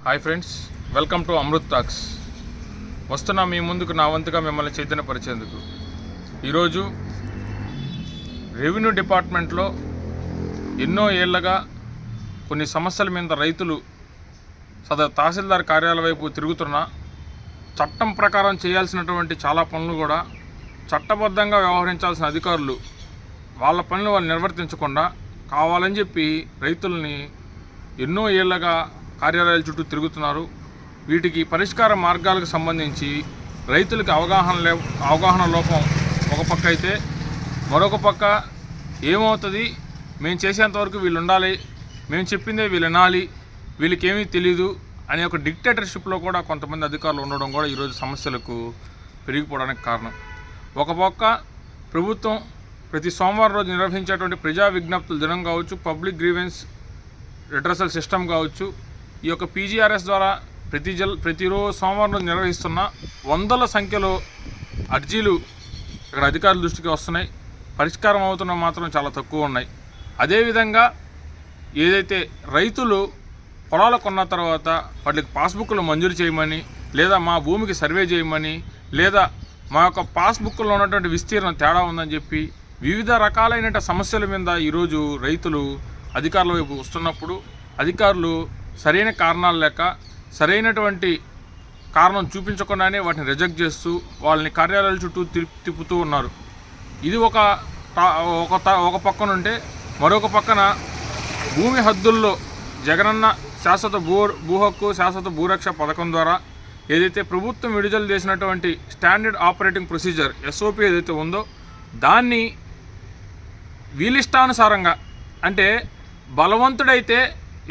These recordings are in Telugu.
Hi friends, welcome to Amrit talks. వస్తున్నా మీ ముందుకు నా వంతుగా మిమ్మల్ని చైతన్యపరిచేందుకు. ఈరోజు రెవెన్యూ డిపార్ట్మెంట్లో ఎన్నో ఏళ్లగా కొన్ని సమస్యల మీద రైతులు సదరు తహసీల్దార్ కార్యాలయం వైపు తిరుగుతున్నా చట్టం ప్రకారం చేయాల్సినటువంటి చాలా పనులు కూడా చట్టబద్ధంగా వ్యవహరించాల్సిన అధికారులు వాళ్ళ పనులు వాళ్ళు నిర్వర్తించకుండా కావాలని చెప్పి రైతుల్ని ఎన్నో ఏళ్లగా కార్యాలయాల చుట్టూ తిరుగుతున్నారు. వీటికి పరిష్కార మార్గాలకు సంబంధించి రైతులకు అవగాహన లోపం ఒక పక్క అయితే, మరొక పక్క ఏమవుతుంది, మేము చేసేంతవరకు వీళ్ళు ఉండాలి, మేము చెప్పిందే వీళ్ళు వినాలి, వీళ్ళకేమీ తెలీదు అనే ఒక డిక్టేటర్షిప్లో కూడా కొంతమంది అధికారులు ఉండడం కూడా ఈరోజు సమస్యలకు పెరిగిపోవడానికి కారణం. ఒక పక్క ప్రభుత్వం ప్రతి సోమవారం రోజు నిర్వహించేటువంటి ప్రజా విజ్ఞప్తుల దినం కావచ్చు, పబ్లిక్ గ్రీవెన్స్ రిడ్రెసల్ సిస్టమ్ కావచ్చు, ఈ యొక్క పీజీఆర్ఎస్ ద్వారా ప్రతిరోజు సోమవారం రోజు నిర్వహిస్తున్న వందల సంఖ్యలో అర్జీలు ఇక్కడ అధికారుల దృష్టికి వస్తున్నాయి. పరిష్కారం అవుతున్న మాత్రం చాలా తక్కువ ఉన్నాయి. అదేవిధంగా ఏదైతే రైతులు పొలాలు కొన్న తర్వాత వాటికి పాస్బుక్లు మంజూరు చేయమని, లేదా మా భూమికి సర్వే చేయమని, లేదా మా యొక్క పాస్బుక్లో ఉన్నటువంటి విస్తీర్ణం తేడా ఉందని చెప్పి వివిధ రకాలైన సమస్యల మీద ఈరోజు రైతులు అధికారుల వైపు వస్తున్నప్పుడు అధికారులు సరైన కారణాలు లేక సరైనటువంటి కారణం చూపించకుండానే వాటిని రిజెక్ట్ చేస్తూ వాళ్ళని కార్యాలయాల చుట్టూ తిప్పుతూ ఉన్నారు. ఇది ఒక పక్కన ఉంటే, మరొక పక్కన భూమి హద్దుల్లో జగనన్న శాశ్వత భూ హక్కు శాశ్వత భూరక్ష పథకం ద్వారా ఏదైతే ప్రభుత్వం విడుదల చేసినటువంటి స్టాండర్డ్ ఆపరేటింగ్ ప్రొసీజర్ ఎస్ఓపి ఏదైతే ఉందో దాన్ని వీలిష్టానుసారంగా, అంటే బలవంతుడైతే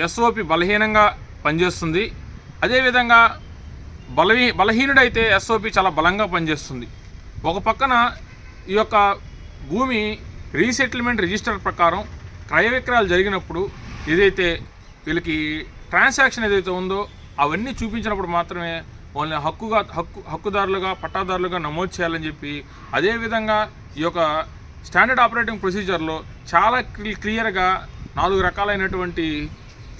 ఎస్ఓపి బలహీనంగా పనిచేస్తుంది, అదేవిధంగా బలహీనుడైతే ఎస్ఓపి చాలా బలంగా పనిచేస్తుంది. ఒక పక్కన ఈ యొక్క భూమి రీసెటిల్మెంట్ రిజిస్టర్ ప్రకారం క్రయ విక్రయాలు జరిగినప్పుడు ఏదైతే వీళ్ళకి ట్రాన్సాక్షన్ ఏదైతే ఉందో అవన్నీ చూపించినప్పుడు మాత్రమే వాళ్ళని హక్కుదారులుగా పట్టాదారులుగా నమోదు చేయాలని చెప్పి, అదేవిధంగా ఈ యొక్క స్టాండర్డ్ ఆపరేటింగ్ ప్రొసీజర్లో చాలా క్లియర్గా 4 రకాలైనటువంటి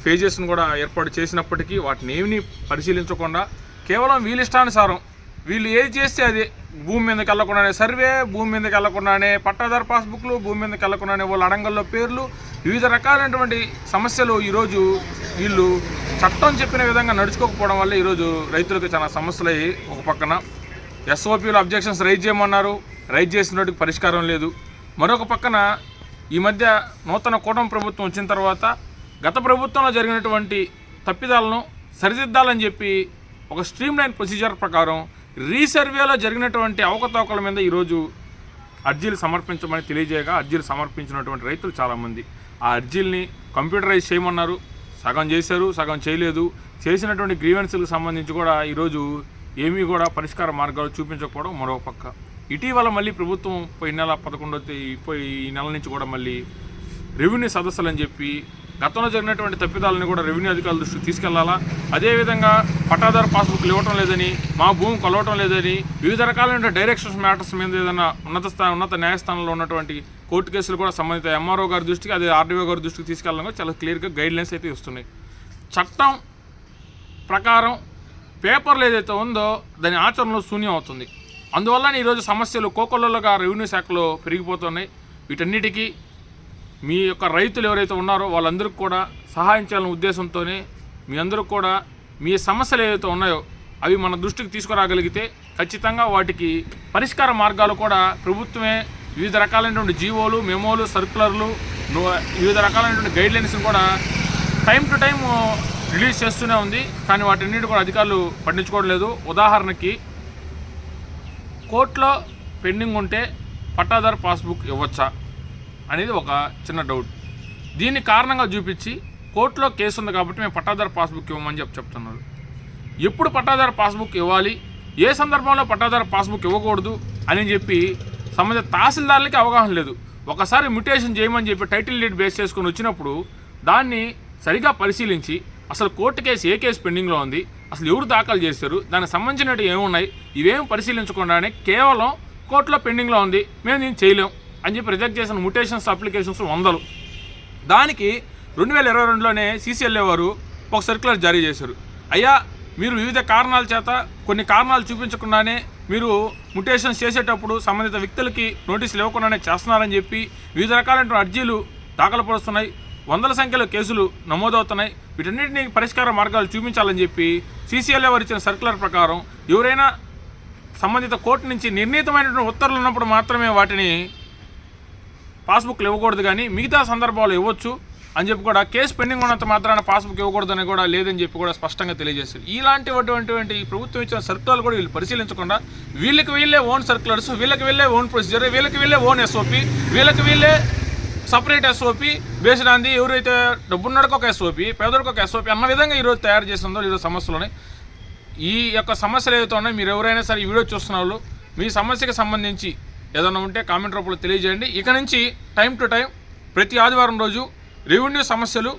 ఫేజెస్ను కూడా ఏర్పాటు చేసినప్పటికీ వాటిని ఏమీ పరిశీలించకుండా కేవలం వీళ్ళిష్టానుసారం వీళ్ళు ఏది చేస్తే అది భూమి మీదకి వెళ్లకుండానే సర్వే, భూమి మీదకి వెళ్లకుండానే పట్టాదారు పాస్బుక్లు, భూమి మీదకి వెళ్లకుండానే వాళ్ళ అడంగల్లో పేర్లు, వివిధ రకాలైనటువంటి సమస్యలు ఈరోజు వీళ్ళు చట్టం చెప్పిన విధంగా నడుచుకోకపోవడం వల్ల ఈరోజు రైతులకు చాలా సమస్యలు అయ్యి, ఒక పక్కన ఎస్ఓపీలో అబ్జెక్షన్స్ రైజ్ చేయమన్నారు, రైజ్ చేసినట్టుకు పరిష్కారం లేదు. మరొక పక్కన ఈ మధ్య నూతన కూటమి ప్రభుత్వం వచ్చిన తర్వాత గత ప్రభుత్వంలో జరిగినటువంటి తప్పిదాలను సరిదిద్దాలని చెప్పి ఒక స్ట్రీమ్ లైన్ ప్రొసీజర్ ప్రకారం రీసర్వేలో జరిగినటువంటి అవకతవకల మీద ఈరోజు అర్జీలు సమర్పించమని తెలియజేయగా అర్జీలు సమర్పించినటువంటి రైతులు చాలామంది ఆ అర్జీల్ని కంప్యూటరైజ్ చేయమన్నారు. సగం చేశారు, సగం చేయలేదు. చేసినటువంటి గ్రీవెన్స్లకు సంబంధించి కూడా ఈరోజు ఏమీ కూడా పరిష్కార మార్గాలు చూపించకపోవడం మరో పక్క. ఇటీవల మళ్ళీ ప్రభుత్వం పోయిన నెల 11వ ఈ నెల నుంచి కూడా మళ్ళీ రెవెన్యూ సదస్సులు అని చెప్పి గతంలో జరిగినటువంటి తప్పిదాలని కూడా రెవెన్యూ అధికారుల దృష్టికి తీసుకెళ్లాలా, అదేవిధంగా పట్టాదారు పాస్బుక్లు ఇవ్వటం లేదని, మా భూమి కొలవటం లేదని, వివిధ రకాలైన డైరెక్షన్స్ మ్యాటర్స్ మీద ఏదైనా ఉన్నత న్యాయస్థానంలో ఉన్నటువంటి కోర్టు కేసులు కూడా సంబంధిత ఎంఆర్ఓ గారి దృష్టికి, అదే ఆర్డీఓ గారి దృష్టికి తీసుకెళ్ళడం చాలా క్లియర్గా గైడ్లైన్స్ అయితే ఇస్తున్నాయి. చట్టం ప్రకారం పేపర్లు ఏదైతే ఉందో దాని ఆచరణలో శూన్యం అవుతుంది. అందువల్ల ఈరోజు సమస్యలు కోకొల్లలుగా రెవెన్యూ శాఖలో పెరిగిపోతున్నాయి. వీటన్నిటికీ మీ యొక్క రైతులు ఎవరైతే ఉన్నారో వాళ్ళందరికీ కూడా సహాయం చేయాలనే ఉద్దేశంతోనే మీ అందరూ కూడా మీ సమస్యలు ఏవైతే ఉన్నాయో అవి మన దృష్టికి తీసుకురాగలిగితే ఖచ్చితంగా వాటికి పరిష్కార మార్గాలు కూడా ప్రభుత్వమే వివిధ రకాలైనటువంటి జీవోలు, మెమోలు, సర్కులర్లు, వివిధ రకాలైనటువంటి గైడ్లైన్స్ని కూడా టైం టు టైం రిలీజ్ చేస్తూనే ఉంది. కానీ వాటన్నిటి కూడా అధికారులు పట్టించుకోవడం లేదు. ఉదాహరణకి కోర్టులో పెండింగ్ ఉంటే పట్టాదారు పాస్బుక్ ఇవ్వచ్చా అనేది ఒక చిన్న డౌట్. దీన్ని కారణంగా చూపించి కోర్టులో కేసు ఉంది కాబట్టి మేము పట్టాదారు పాస్బుక్ ఇవ్వమని చెప్తున్నారు. ఎప్పుడు పట్టాదారు పాస్బుక్ ఇవ్వాలి, ఏ సందర్భంలో పట్టాదారు పాస్బుక్ ఇవ్వకూడదు అని చెప్పి సంబంధిత తహసీల్దార్లకి అవగాహన లేదు. ఒకసారి మ్యూటేషన్ చేయమని చెప్పి టైటిల్ డీడ్ బేస్ చేసుకొని వచ్చినప్పుడు దాన్ని సరిగా పరిశీలించి అసలు కోర్టు కేసు ఏ కేసు పెండింగ్లో ఉంది, అసలు ఎవరు దాఖలు చేశారు, దానికి సంబంధించినవి ఏమున్నాయి, ఇవేం పరిశీలించకుండానే కేవలం కోర్టులో పెండింగ్లో ఉంది, మేము దీన్ని చేయలేం అని చెప్పి రిజెక్ట్ చేసిన మ్యూటేషన్స్ అప్లికేషన్స్ 100. దానికి 2022లోనే సీసీఎల్ఏ వారు ఒక సర్క్యులర్ జారీ చేశారు. అయ్యా మీరు వివిధ కారణాల చేత కొన్ని కారణాలు చూపించకుండానే మీరు మ్యుటేషన్స్ చేసేటప్పుడు సంబంధిత వ్యక్తులకి నోటీసులు ఇవ్వకుండానే చేస్తున్నారని చెప్పి వివిధ రకాలైన అర్జీలు దాఖలు పరుస్తున్నాయి, వందల సంఖ్యలో కేసులు నమోదవుతున్నాయి. వీటన్నిటిని పరిష్కార మార్గాలు చూపించాలని చెప్పి CCLA వారు ఇచ్చిన సర్క్యులర్ ప్రకారం ఎవరైనా సంబంధిత కోర్టు నుంచి నిర్ణీతమైనటువంటి ఉత్తర్వులు ఉన్నప్పుడు మాత్రమే వాటిని పాస్బుక్లు ఇవ్వకూడదు, కానీ మిగతా సందర్భాలు ఇవ్వచ్చు అని చెప్పి కూడా కేసు పెండింగ్ ఉన్నంత మాత్రాన పాస్బుక్ ఇవ్వకూడదని కూడా లేదని చెప్పి కూడా స్పష్టంగా తెలియజేశారు. ఇలాంటివంటి ప్రభుత్వం ఇచ్చిన సర్క్యులర్లు కూడా వీళ్ళు పరిశీలించకుండా వీళ్ళకి వీళ్ళే ఓన్ సర్క్యులర్స్, వీళ్ళకి వీళ్ళే ఓన్ ప్రొసీజర్, వీళ్ళకి వీళ్ళే ఓన్ SOP, వీళ్ళకి వీళ్ళే separate SOP based on the ఎవరైతే డబ్బున్నడికి ఒక SOP, పేదోడికి ఒక SOP అన్న విధంగా ఈరోజు తయారు చేసిందో ఈరోజు సమస్యలు ఈ యొక్క సమస్యలు ఏదైతే ఉన్నాయో మీరు ఎవరైనా సరే ఈ వీడియో చూస్తున్న వాళ్ళు మీ సమస్యకి సంబంధించి ఏదైనా ఉంటే కామెంట్ రూపంలో తెలియజేయండి. ఇక నుంచి టైం టు టైం ప్రతి ఆదివారం రోజు రెవెన్యూ సమస్యలు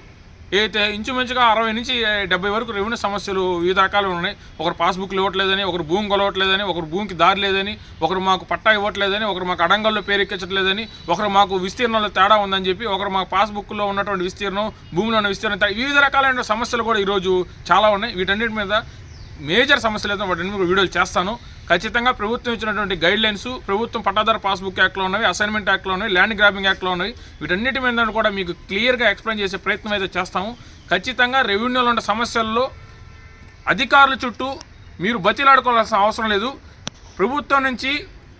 ఏదైతే ఇంచుమించుగా 60 నుంచి 70 వరకు రెవెన్యూ సమస్యలు వివిధ రకాలు ఉన్నాయి. ఒకరు పాస్బుక్లు ఇవ్వట్లేదని, ఒకరు భూమి కొలవట్లేదని, ఒకరు భూమికి దారి లేదని, ఒకరు మాకు పట్టా ఇవ్వట్లేదని, ఒకరు మాకు అడంగల్లో పేరు ఎక్కించట్లేదని, ఒకరు మాకు విస్తీర్ణంలో తేడా ఉందని చెప్పి, ఒకరు మాకు పాస్బుక్లో ఉన్నటువంటి విస్తీర్ణం, భూమిలో ఉన్న విస్తీర్ణం, వివిధ రకాలైన సమస్యలు కూడా ఈరోజు చాలా ఉన్నాయి. వీటన్నిటి మీద మేజర్ సమస్యలు అయితే వాటిని వీడియోలు చేస్తాను. ఖచ్చితంగా ప్రభుత్వం ఇచ్చినటువంటి గైడ్లైన్స్, ప్రభుత్వం పట్టాదారు పాస్బుక్ యాక్ట్లో ఉన్నవి, అసైన్మెంట్ యాక్ట్లో ఉన్నవి, ల్యాండ్ గ్రాబింగ్ యాక్ట్లో ఉన్నవి, వీటన్నిటి మీద కూడా మీకు క్లియర్గా ఎక్స్ప్లెయిన్ చేసే ప్రయత్నం అయితే చేస్తాము. ఖచ్చితంగా రెవెన్యూలో ఉన్న సమస్యల్లో అధికారుల చుట్టూ మీరు బతిలాడుకోవాల్సిన అవసరం లేదు. ప్రభుత్వం నుంచి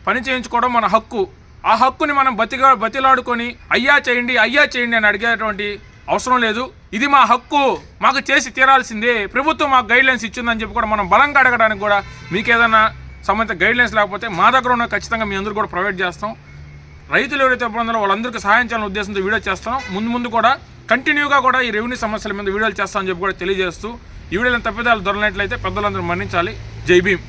పని చేయించుకోవడం మన హక్కు. ఆ హక్కుని మనం బతిలాడుకొని అయ్యా చేయండి అని అడిగేటువంటి అవసరం లేదు. ఇది మా హక్కు, మాకు చేసి తీరాల్సిందే, ప్రభుత్వం మాకు గైడ్లైన్స్ ఇచ్చిందని చెప్పి కూడా మనం బలంగా అడగడానికి కూడా మీకు ఏదైనా సంబంధిత గైడ్లైన్స్ లేకపోతే మా దగ్గర ఉన్న ఖచ్చితంగా మీ అందరూ కూడా ప్రొవైడ్ చేస్తాం. రైతులు ఎవరైతే ఇబ్బందులో వాళ్ళందరికీ సహాయం చేయాలనే ఉద్దేశంతో వీడియో చేస్తాం. ముందు కూడా కంటిన్యూగా కూడా ఈ రెవెన్యూ సమస్యల మీద వీడియోలు చేస్తామని చెప్పి కూడా తెలియజేస్తూ ఈ వీడియోలను తప్పిదాలు దొరలనట్లయితే పెద్దలందరూ మన్నించాలి. జై భీమ్.